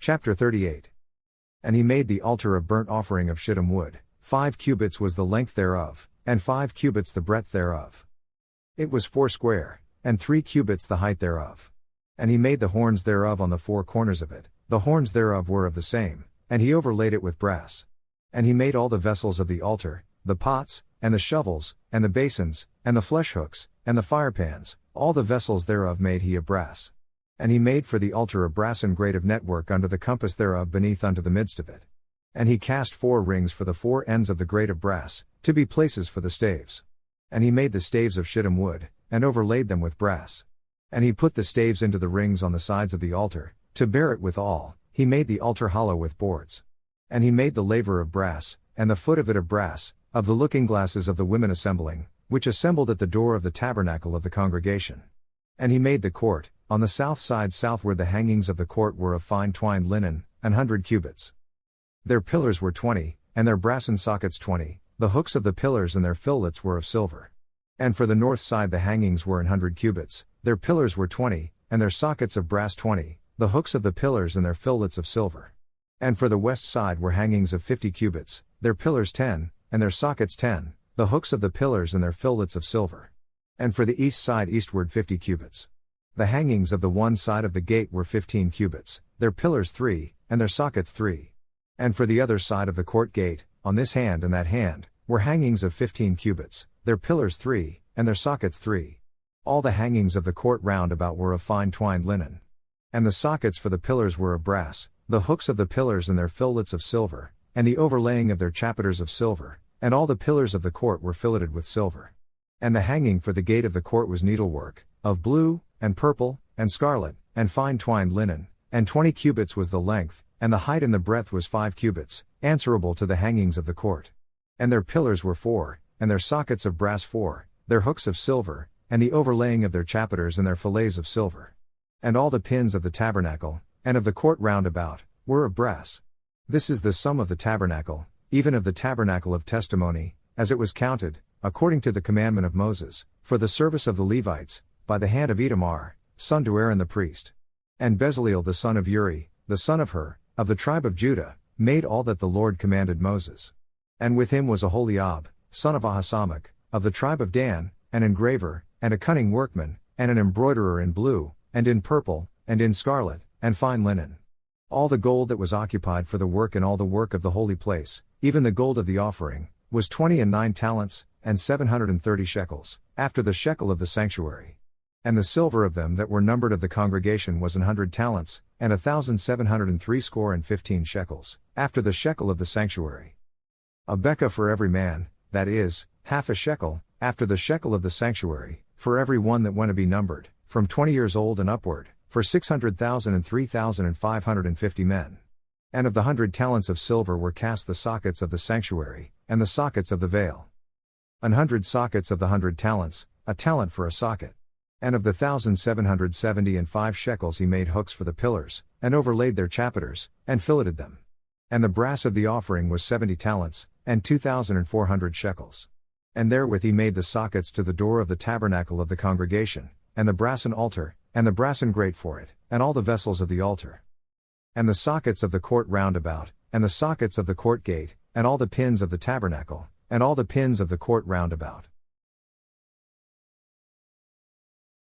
Chapter 38. And he made the altar of burnt offering of shittim wood, 5 cubits was the length thereof, and 5 cubits the breadth thereof. It was 4 square, and 3 cubits the height thereof. And he made the horns thereof on the 4 corners of it, the horns thereof were of the same, and he overlaid it with brass. And he made all the vessels of the altar, the pots, and the shovels, and the basins, and the flesh hooks, and the firepans, all the vessels thereof made he of brass. And he made for the altar a brassen grate of network under the compass thereof beneath unto the midst of it. And he cast 4 rings for the 4 ends of the grate of brass, to be places for the staves. And he made the staves of shittim wood, and overlaid them with brass. And he put the staves into the rings on the sides of the altar, to bear it withal. He made the altar hollow with boards. And he made the laver of brass, and the foot of it of brass, of the looking glasses of the women assembling, which assembled at the door of the tabernacle of the congregation. And he made the court, on the south side southward the hangings of the court were of fine twined linen, 100 cubits. Their pillars were 20, and their brassen sockets 20, the hooks of the pillars and their fillets were of silver. And for the north side the hangings were 100 cubits, their pillars were 20, and their sockets of brass 20, the hooks of the pillars and their fillets of silver. And for the west side were hangings of 50 cubits, their pillars 10, and their sockets 10, the hooks of the pillars and their fillets of silver. And for the east side eastward 50 cubits. The hangings of the one side of the gate were 15 cubits, their pillars 3, and their sockets 3. And for the other side of the court gate, on this hand and that hand, were hangings of 15 cubits, their pillars 3, and their sockets 3. All the hangings of the court round about were of fine twined linen. And the sockets for the pillars were of brass, the hooks of the pillars and their fillets of silver, and the overlaying of their chapiters of silver, and all the pillars of the court were filleted with silver. And the hanging for the gate of the court was needlework, of blue, and purple, and scarlet, and fine twined linen, and 20 cubits was the length, and the height and the breadth was 5 cubits, answerable to the hangings of the court. And their pillars were 4, and their sockets of brass 4, their hooks of silver, and the overlaying of their chapiters and their fillets of silver. And all the pins of the tabernacle, and of the court round about, were of brass. This is the sum of the tabernacle, even of the tabernacle of testimony, as it was counted, according to the commandment of Moses, for the service of the Levites, by the hand of Itamar, son to Aaron the priest. And Bezaleel the son of Uri, the son of Hur, of the tribe of Judah, made all that the Lord commanded Moses. And with him was Aholiab, son of Ahisamach, of the tribe of Dan, an engraver, and a cunning workman, and an embroiderer in blue, and in purple, and in scarlet, and fine linen. All the gold that was occupied for the work and all the work of the holy place, even the gold of the offering, was 29 talents, and 730 shekels, after the shekel of the sanctuary. And the silver of them that were numbered of the congregation was 100 talents, and 1,703 shekels, after the shekel of the sanctuary. A bekah for every man, that is, half a shekel, after the shekel of the sanctuary, for every one that went to be numbered, from 20 years old and upward, for 600,000 and 3,550 men. And of the 100 talents of silver were cast the sockets of the sanctuary, and the sockets of the veil. 100 sockets of the 100 talents, a talent for a socket. And of the 1,775 shekels he made hooks for the pillars, and overlaid their chapiters, and filleted them. And the brass of the offering was 70 talents, and 2,400 shekels. And therewith he made the sockets to the door of the tabernacle of the congregation, and the brassen altar, and the brassen grate for it, and all the vessels of the altar. And the sockets of the court round about, and the sockets of the court gate, and all the pins of the tabernacle, and all the pins of the court round about.